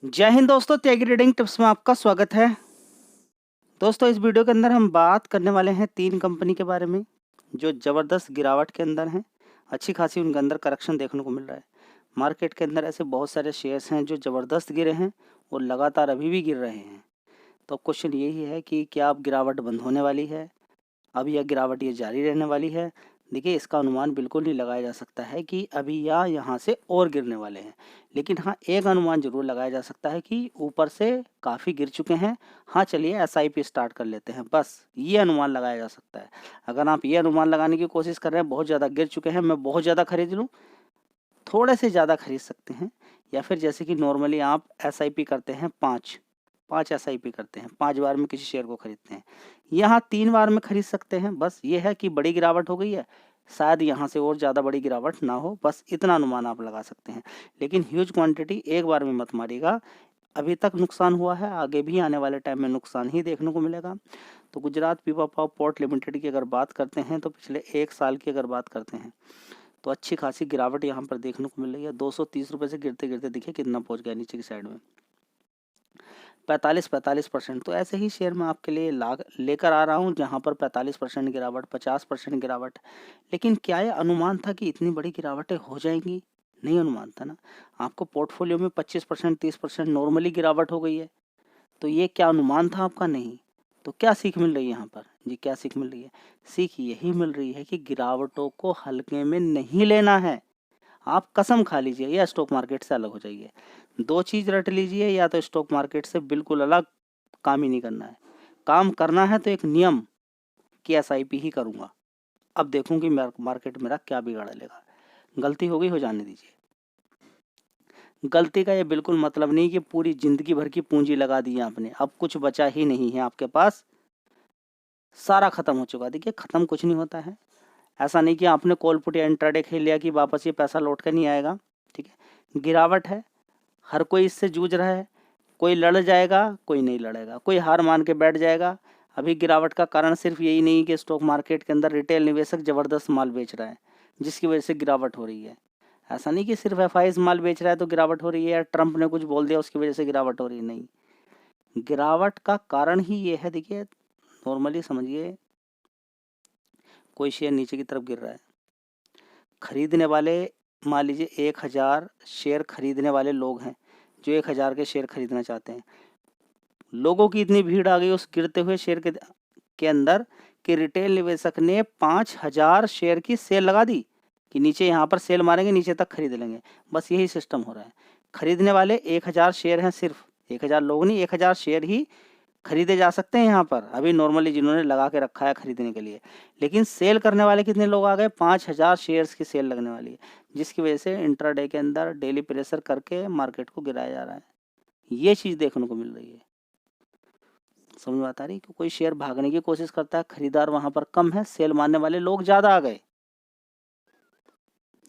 जय हिंद दोस्तों, त्यागी trading tips में आपका स्वागत है। दोस्तों, इस वीडियो के अंदर हम बात करने वाले हैं 3 कंपनी के बारे में, जो ज़बरदस्त गिरावट के अंदर हैं। अच्छी खासी उनके अंदर करेक्शन देखने को मिल रहा है। मार्केट के अंदर ऐसे बहुत सारे शेयर्स हैं जो ज़बरदस्त गिरे हैं और लगातार अभी भी गिर रहे हैं। तो क्वेश्चन यही है कि क्या अब गिरावट बंद होने वाली है? अब यह गिरावट ये जारी रहने वाली है? देखिए, इसका अनुमान बिल्कुल नहीं लगाया जा सकता है कि अभी या यहाँ से और गिरने वाले हैं। लेकिन हाँ, एक अनुमान ज़रूर लगाया जा सकता है कि ऊपर से काफ़ी गिर चुके हैं। हाँ, चलिए एसआईपी स्टार्ट कर लेते हैं, बस ये अनुमान लगाया जा सकता है। अगर आप ये अनुमान लगाने की कोशिश कर रहे हैं बहुत ज़्यादा गिर चुके हैं, मैं बहुत ज़्यादा खरीद लूँ, थोड़े से ज़्यादा खरीद सकते हैं। या फिर जैसे कि नॉर्मली आप एसआईपी करते हैं 5 एसआईपी करते हैं, 5 बार में किसी शेयर को खरीदते हैं। यहाँ 3 बार में खरीद सकते हैं। बस ये है कि बड़ी गिरावट हो गई है, शायद यहाँ से और ज़्यादा बड़ी गिरावट ना हो, बस इतना अनुमान आप लगा सकते हैं। लेकिन ह्यूज क्वांटिटी एक बार में मत मारिएगा। अभी तक नुकसान हुआ है, आगे भी आने वाले टाइम में नुकसान ही देखने को मिलेगा। तो गुजरात पीपा पाव पोर्ट लिमिटेड की अगर बात करते हैं तो पिछले 1 साल की अगर बात करते हैं तो अच्छी खासी गिरावट यहाँ पर देखने को मिल रही है। 230 रुपये से गिरते गिरते देखिए कितना पहुँच गया नीचे की साइड में, 45% तो ऐसे ही शेयर मैं आपके लिए लेकर आ रहा हूँ जहाँ पर 45% गिरावट, 50% गिरावट। लेकिन क्या ये अनुमान था कि इतनी बड़ी गिरावटें हो जाएंगी? नहीं अनुमान था ना। आपको पोर्टफोलियो में 25% 30% नॉर्मली गिरावट हो गई है, तो ये क्या अनुमान था आपका? नहीं। तो क्या सीख मिल रही है यहाँ पर? जी, क्या सीख मिल रही है? सीख यही मिल रही है कि गिरावटों को हल्के में नहीं लेना है। आप कसम खा लीजिए या स्टॉक मार्केट से अलग हो जाइए। 2 चीज़ रट लीजिए, या तो स्टॉक मार्केट से बिल्कुल अलग काम ही नहीं करना है। काम करना है तो एक नियम कि एसआईपी ही करूँगा। अब देखूँ कि मार्केट मेरा क्या बिगाड़ लेगा। गलती हो गई, हो जाने दीजिए। गलती का ये बिल्कुल मतलब नहीं कि पूरी ज़िंदगी भर की पूँजी लगा दी है आपने, अब कुछ बचा ही नहीं है आपके पास, सारा खत्म हो चुका है। देखिए, खत्म कुछ नहीं होता है। ऐसा नहीं कि आपने कॉल पुट या इंट्राडे खेल लिया कि वापस ये पैसा लौट कर नहीं आएगा, ठीक है? गिरावट है, हर कोई इससे जूझ रहा है। कोई लड़ जाएगा, कोई नहीं लड़ेगा, कोई हार मान के बैठ जाएगा। अभी गिरावट का कारण सिर्फ यही नहीं कि स्टॉक मार्केट के अंदर रिटेल निवेशक ज़बरदस्त माल बेच रहा है, जिसकी वजह से गिरावट हो रही है। ऐसा नहीं कि सिर्फ एफआईज माल बेच रहा है तो गिरावट हो रही है, या ट्रंप ने कुछ बोल दिया उसकी वजह से गिरावट हो रही है। नहीं, गिरावट का कारण ही ये है। देखिए, नॉर्मली समझिए, कोई शेयर नीचे की तरफ गिर रहा है, खरीदने वाले मान लीजिए 1000 शेयर खरीदने वाले लोग हैं जो 1000 के शेयर खरीदना चाहते हैं। लोगों की इतनी भीड़ आ गई उस गिरते हुए शेयर के अंदर कि रिटेल निवेशक ने 5000 शेयर की सेल लगा दी कि नीचे यहाँ पर सेल मारेंगे, नीचे तक खरीद लेंगे। बस यही सिस्टम हो रहा है। खरीदने वाले 1000 शेयर हैं, सिर्फ 1000 लोग नहीं, 1000 शेयर ही खरीदे जा सकते हैं यहाँ पर अभी नॉर्मली जिन्होंने लगा के रखा है खरीदने के लिए। लेकिन सेल करने वाले कितने लोग आ गए? 5000 शेयर्स की सेल लगने वाली है, जिसकी वजह से इंट्राडे के अंदर डेली प्रेशर करके मार्केट को गिराया जा रहा है। ये चीज़ देखने को मिल रही है। समझ में आता रही कि कोई शेयर भागने की कोशिश करता है, खरीदार वहां पर कम है, सेल मारने वाले लोग ज़्यादा आ गए,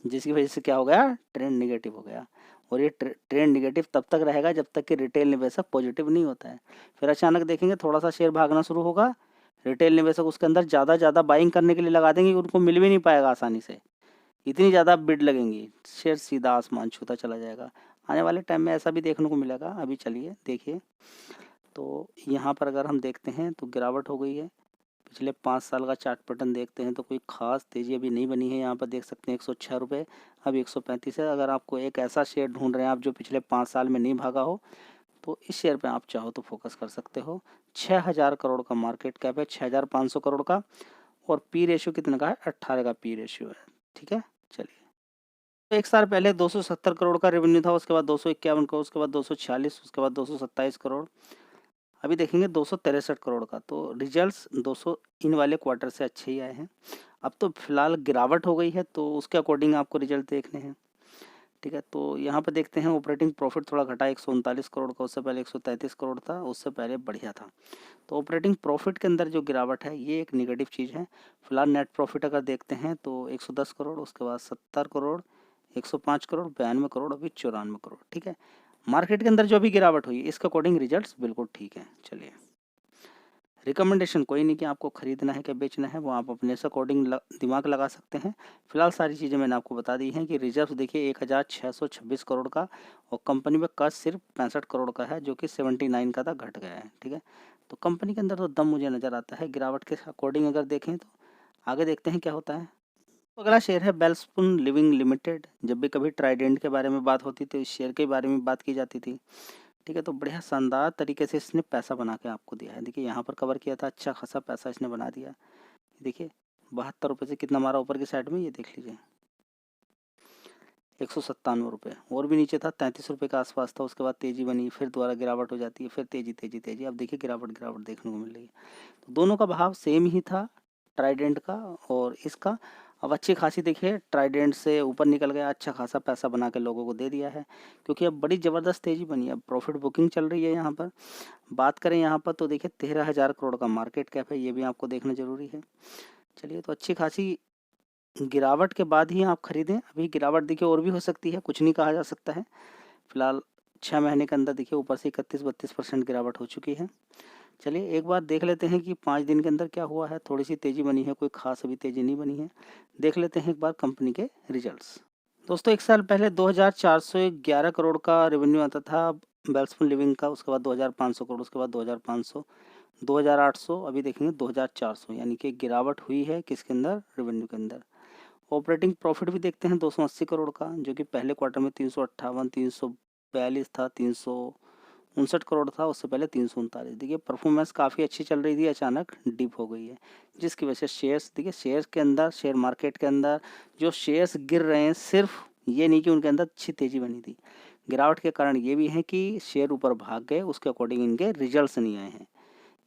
जिसकी वजह से क्या हो गया? ट्रेंड निगेटिव हो गया। और ये ट्रेंड निगेटिव तब तक रहेगा जब तक कि रिटेल निवेशक पॉजिटिव नहीं होता है। फिर अचानक देखेंगे थोड़ा सा शेयर भागना शुरू होगा, रिटेल निवेशक उसके अंदर ज़्यादा बाइंग करने के लिए लगा देंगे, उनको मिल भी नहीं पाएगा आसानी से, इतनी ज़्यादा बिड लगेंगी, शेयर सीधा आसमान छूता चला जाएगा। आने वाले टाइम में ऐसा भी देखने को मिलेगा। अभी चलिए देखिए, तो यहाँ पर अगर हम देखते हैं तो गिरावट हो गई है। पिछले 5 साल का चार्ट पैटर्न देखते हैं तो कोई खास तेज़ी अभी नहीं बनी है। यहाँ पर देख सकते हैं 106 रुपये, अब 135 है। अगर आपको एक ऐसा शेयर ढूंढ रहे हैं आप जो पिछले 5 साल में नहीं भागा हो, तो इस शेयर पे आप चाहो तो फोकस कर सकते हो। 6000 करोड़ का मार्केट कैप है, 6500 करोड़ का, और पी रेशियो कितने का है? 18 का पी रेशियो है, ठीक है। चलिए, तो 1 साल पहले 270 करोड़ का रेवेन्यू था, उसके बाद 251 करोड़, उसके बाद 246, उसके बाद 227 करोड़, अभी देखेंगे 263 करोड़ का। तो रिजल्ट्स 200 इन वाले क्वार्टर से अच्छे ही आए हैं। अब तो फिलहाल गिरावट हो गई है तो उसके अकॉर्डिंग आपको रिजल्ट देखने हैं, ठीक है। तो यहाँ पर देखते हैं ऑपरेटिंग प्रॉफिट थोड़ा घटा, 139 करोड़ का, उससे पहले 133 करोड़ था, उससे पहले बढ़िया था। तो ऑपरेटिंग प्रॉफिट के अंदर जो गिरावट है ये एक निगेटिव चीज़ है। फिलहाल नेट प्रॉफिट अगर देखते हैं तो 110 करोड़, उसके बाद 70 करोड़, 105 करोड़, 92 करोड़, अभी 94 करोड़, ठीक है। मार्केट के अंदर जो भी गिरावट हुई है इसके अकॉर्डिंग रिजल्ट्स बिल्कुल ठीक है। चलिए, रिकमेंडेशन कोई नहीं कि आपको खरीदना है क्या बेचना है, वो आप अपने से अकॉर्डिंग दिमाग लगा सकते हैं। फिलहाल सारी चीज़ें मैंने आपको बता दी हैं कि रिजर्व देखिए 1626 करोड़ का, और कंपनी में कर्ज सिर्फ 65 करोड़ का है, जो कि 79 का था, घट गया है। ठीक है, तो कंपनी के अंदर तो दम मुझे नज़र आता है गिरावट के अकॉर्डिंग अगर देखें तो। आगे देखते हैं क्या होता है। तो अगला शेयर है वेलस्पून लिविंग लिमिटेड। जब भी कभी ट्राइडेंट के बारे में बात होती थी, इस शेयर के बारे में बात की जाती थी। ठीक है, तो बढ़िया शानदार तरीके से इसने पैसा बना के आपको दिया है। देखिए यहाँ पर कवर किया था, अच्छा खासा पैसा इसने बना दिया। देखिए 72 रुपये से कितना मारा ऊपर की साइड में, ये देख लीजिए 197 रुपये, और भी नीचे था 33 रुपये के आसपास था। उसके बाद तेजी बनी, फिर दोबारा गिरावट हो जाती है, फिर तेजी तेजी तेजी, अब देखिए गिरावट गिरावट देखने को मिल रही है। तो दोनों का भाव सेम ही था, ट्राइडेंट का और इसका। अब अच्छी खासी देखिए ट्राइडेंट से ऊपर निकल गया, अच्छा खासा पैसा बना के लोगों को दे दिया है, क्योंकि अब बड़ी ज़बरदस्त तेज़ी बनी है। अब प्रॉफिट बुकिंग चल रही है यहाँ पर। बात करें यहाँ पर तो देखिए 13,000 करोड़ का मार्केट कैप है, ये भी आपको देखना ज़रूरी है। चलिए, तो अच्छी खासी गिरावट के बाद ही आप खरीदें। अभी गिरावट देखिए और भी हो सकती है, कुछ नहीं कहा जा सकता है। फिलहाल 6 महीने के अंदर देखिए ऊपर से 31-32% गिरावट हो चुकी है। चलिए एक बार देख लेते हैं कि 5 दिन के अंदर क्या हुआ है। थोड़ी सी तेज़ी बनी है, कोई खास अभी तेज़ी नहीं बनी है। देख लेते हैं एक बार कंपनी के रिजल्ट्स। दोस्तों, एक साल पहले 2411 करोड़ का रेवेन्यू आता था वेलस्पून लिविंग का, उसके बाद 2500 करोड़, उसके बाद 2500, 2800, अभी देखेंगे 2400, यानी कि गिरावट हुई है किसके अंदर, रेवेन्यू के अंदर। ऑपरेटिंग प्रॉफिट भी देखते हैं 280 करोड़ का, जो कि पहले क्वार्टर में 358, 342 था, 359 करोड़ था, उससे पहले 339। देखिए परफॉर्मेंस काफ़ी अच्छी चल रही थी, अचानक डिप हो गई है, जिसकी वजह से शेयर्स देखिए, शेयर के अंदर, शेयर मार्केट के अंदर जो शेयर्स गिर रहे हैं, सिर्फ ये नहीं कि उनके अंदर अच्छी तेज़ी बनी थी, गिरावट के कारण ये भी है कि शेयर ऊपर भाग गए, उसके अकॉर्डिंग इनके रिजल्ट्स नहीं आए हैं।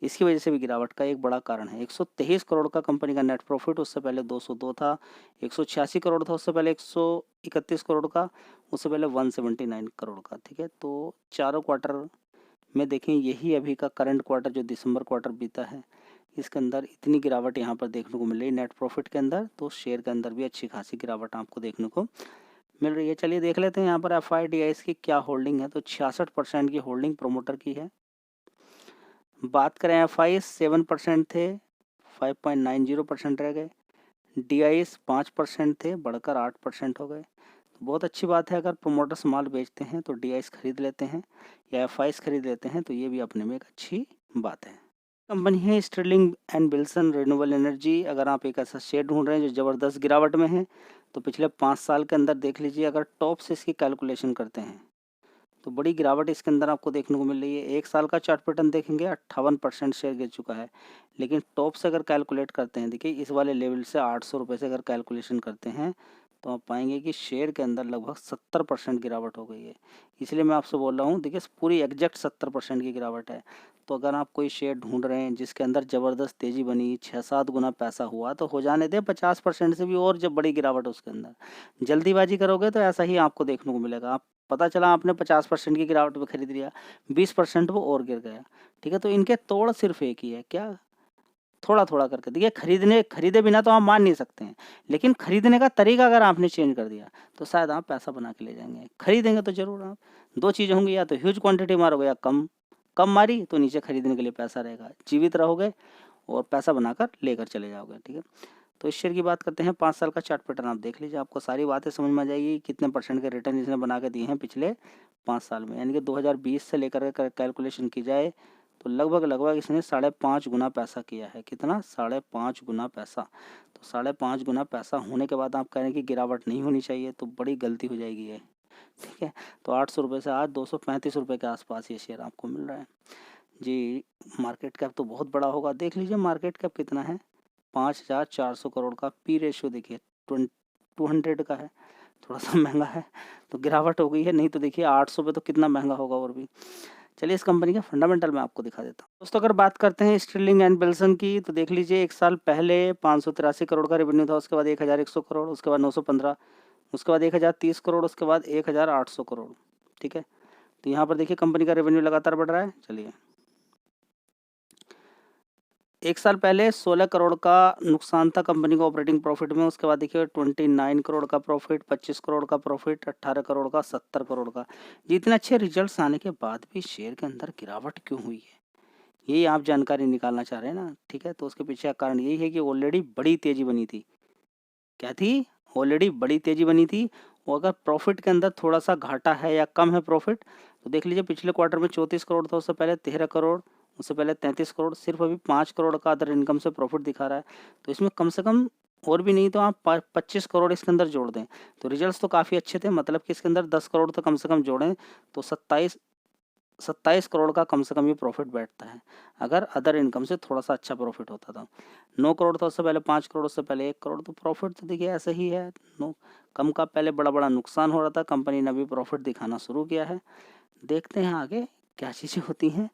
इसकी वजह से भी गिरावट का एक बड़ा कारण है। 123 करोड़ का कंपनी का नेट प्रॉफिट, उससे पहले 202 था, 186 करोड़ था, उससे पहले 131 करोड़ का, उससे पहले 179 करोड़ का। ठीक है, तो चारों क्वार्टर में देखें, यही अभी का करंट क्वार्टर जो दिसंबर क्वार्टर बीता है, इसके अंदर इतनी गिरावट यहाँ पर देखने को मिल रही है नेट प्रॉफिट के अंदर। तो शेयर के अंदर भी अच्छी खासी गिरावट आपको देखने को मिल रही है। चलिए देख लेते हैं यहाँ पर FIDIs की क्या होल्डिंग है। तो 66% की होल्डिंग प्रोमोटर की है। बात करें FIs 7% थे, 5.90% रह गए। DIs 5% थे, बढ़कर 8% हो गए। तो बहुत अच्छी बात है, अगर प्रोमोटर्स माल बेचते हैं तो DIs खरीद लेते हैं या FIs खरीद लेते हैं, तो ये भी अपने में एक अच्छी बात है। कंपनी है Sterling and Wilson Renewable Energy. अगर आप एक ऐसा शेयर ढूंढ रहे हैं जो ज़बरदस्त गिरावट में है, तो पिछले 5 साल के अंदर देख लीजिए, अगर टॉप से इसकी कैलकुलेशन करते हैं तो बड़ी गिरावट इसके अंदर आपको देखने को मिल रही है। एक साल का चार्ट पैटर्न देखेंगे, 58% शेयर गिर चुका है, लेकिन टॉप से अगर कैलकुलेट करते हैं, देखिए इस वाले लेवल से 800 रुपये से अगर कैलकुलेशन करते हैं, तो आप पाएंगे कि शेयर के अंदर लगभग 70% गिरावट हो गई है। इसलिए मैं आपसे बोल रहा हूँ, देखिए पूरी एग्जैक्ट 70% की गिरावट है। तो अगर आप कोई शेयर ढूंढ रहे हैं जिसके अंदर ज़बरदस्त तेज़ी बनी, 6-7 गुना पैसा हुआ, तो हो जाने दें 50% से भी, और जब बड़ी गिरावट उसके अंदर जल्दीबाजी करोगे तो ऐसा ही आपको देखने को मिलेगा। आप पता चला आपने 50% की गिरावट में खरीद लिया, 20% वो और गिर गया। ठीक है, तो इनके तोड़ सिर्फ एक ही है, क्या, थोड़ा थोड़ा करके। देखिए खरीदे बिना तो आप मान नहीं सकते हैं, लेकिन खरीदने का तरीका अगर आपने चेंज कर दिया तो शायद आप पैसा बना के ले जाएंगे। खरीदेंगे तो जरूर आप, दो चीज़ होंगी, या तो ह्यूज क्वांटिटी मारोगे या कम कम मारी तो नीचे खरीदने के लिए पैसा रहेगा, जीवित रहोगे और पैसा बनाकर लेकर चले जाओगे। ठीक है, तो इस शेयर की बात करते हैं। 5 साल का चार्ट पैटर्न आप देख लीजिए, आपको सारी बातें समझ में आ जाएगी, कितने % के रिटर्न इसने बना के दिए हैं पिछले 5 साल में। यानी कि 2020 से लेकर कैलकुलेशन की जाए तो लगभग इसने 5.5 गुना पैसा किया है। कितना? 5.5 गुना पैसा। तो 5.5 गुना पैसा होने के बाद आप कह रहे हैं कि गिरावट नहीं होनी चाहिए, तो बड़ी गलती हो जाएगी ये। ठीक है, तो 800 रुपये से आज 235 रुपये के आसपास ये शेयर आपको मिल रहा है जी। मार्केट कैप तो बहुत बड़ा होगा, देख लीजिए मार्केट कैप कितना है, 5,400 करोड़ का। पी रेशियो देखिए 200 का है, थोड़ा सा महंगा है, तो गिरावट हो गई है। नहीं तो देखिए 800 पे तो कितना महंगा होगा और भी। चलिए इस कंपनी के फंडामेंटल मैं आपको दिखा देता हूँ। दोस्तों, अगर बात करते हैं स्टर्लिंग एंड विल्सन की, तो देख लीजिए एक साल पहले 583 करोड़ का रेवेन्यू था, उसके बाद 1,100 करोड़, उसके बाद 915, उसके बाद 1,030 करोड़, उसके बाद 1,800 करोड़। ठीक है, तो यहाँ पर देखिए कंपनी का रेवेन्यू लगातार बढ़ रहा है। चलिए, एक साल पहले 16 करोड़ का नुकसान था कंपनी को ऑपरेटिंग प्रॉफिट में, उसके बाद देखिए 29 करोड़ का प्रॉफिट, 25 करोड़ का प्रॉफिट, 18 करोड़ का, 70 करोड़ का। ये इतने अच्छे रिजल्ट्स आने के बाद भी शेयर के अंदर गिरावट क्यों हुई है, यही आप जानकारी निकालना चाह रहे हैं ना, ठीक है। तो उसके पीछे का कारण यही है कि ऑलरेडी बड़ी तेजी बनी थी। क्या थी? ऑलरेडी बड़ी तेजी बनी थी। वो अगर प्रॉफिट के अंदर थोड़ा सा घाटा है या कम है प्रॉफिट, तो देख लीजिए पिछले क्वार्टर में 34 करोड़ था, उससे पहले 13 करोड़, उससे पहले 33 करोड़, सिर्फ अभी 5 करोड़ का अदर इनकम से प्रॉफिट दिखा रहा है। तो इसमें कम से कम और भी नहीं तो आप 25 करोड़ इसके अंदर जोड़ दें, तो रिजल्ट्स तो काफ़ी अच्छे थे। मतलब कि इसके अंदर 10 करोड़ तो कम से कम जोड़ें तो 27 करोड़ का कम से कम ये प्रॉफिट बैठता है, अगर अदर इनकम से थोड़ा सा अच्छा प्रॉफिट होता था। 9 करोड़ था उससे पहले, 5 करोड़ उससे पहले 1 करोड़, तो प्रॉफिट तो देखिए ऐसा ही है। नो कम का पहले बड़ा बड़ा नुकसान हो रहा था, कंपनी ने अभी प्रॉफिट दिखाना शुरू किया है। देखते हैं आगे क्या चीज़ें होती हैं।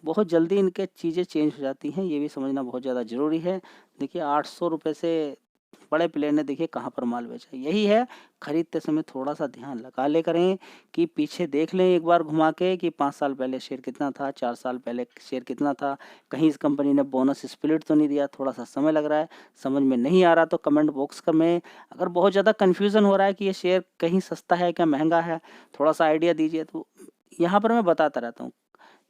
बहुत जल्दी इनके चीज़ें चेंज हो जाती हैं, ये भी समझना बहुत ज़्यादा ज़रूरी है। देखिए 800 रुपये से बड़े प्लेयर ने देखिए कहाँ पर माल बेचा। यही है, खरीदते समय थोड़ा सा ध्यान लगा ले करें कि पीछे देख लें एक बार घुमा के कि 5 साल पहले शेयर कितना था, 4 साल पहले शेयर कितना था, कहीं इस कंपनी ने बोनस स्प्लिट तो नहीं दिया। थोड़ा सा समय लग रहा है, समझ में नहीं आ रहा तो कमेंट बॉक्स में अगर बहुत ज़्यादा कन्फ्यूज़न हो रहा है कि ये शेयर कहीं सस्ता है क्या महंगा है, थोड़ा सा आइडिया दीजिए। तो यहाँ पर मैं बताता रहता हूँ।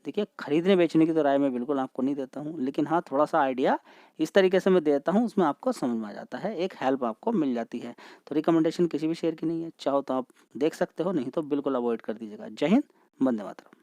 देखिए खरीदने बेचने की तो राय मैं बिल्कुल आपको नहीं देता हूँ, लेकिन हाँ थोड़ा सा आइडिया इस तरीके से मैं देता हूँ, उसमें आपको समझ में आ जाता है, एक हेल्प आपको मिल जाती है। तो रिकमेंडेशन किसी भी शेयर की नहीं है, चाहो तो आप देख सकते हो, नहीं तो बिल्कुल अवॉइड कर दीजिएगा। जय हिंद, वंदे मातरम।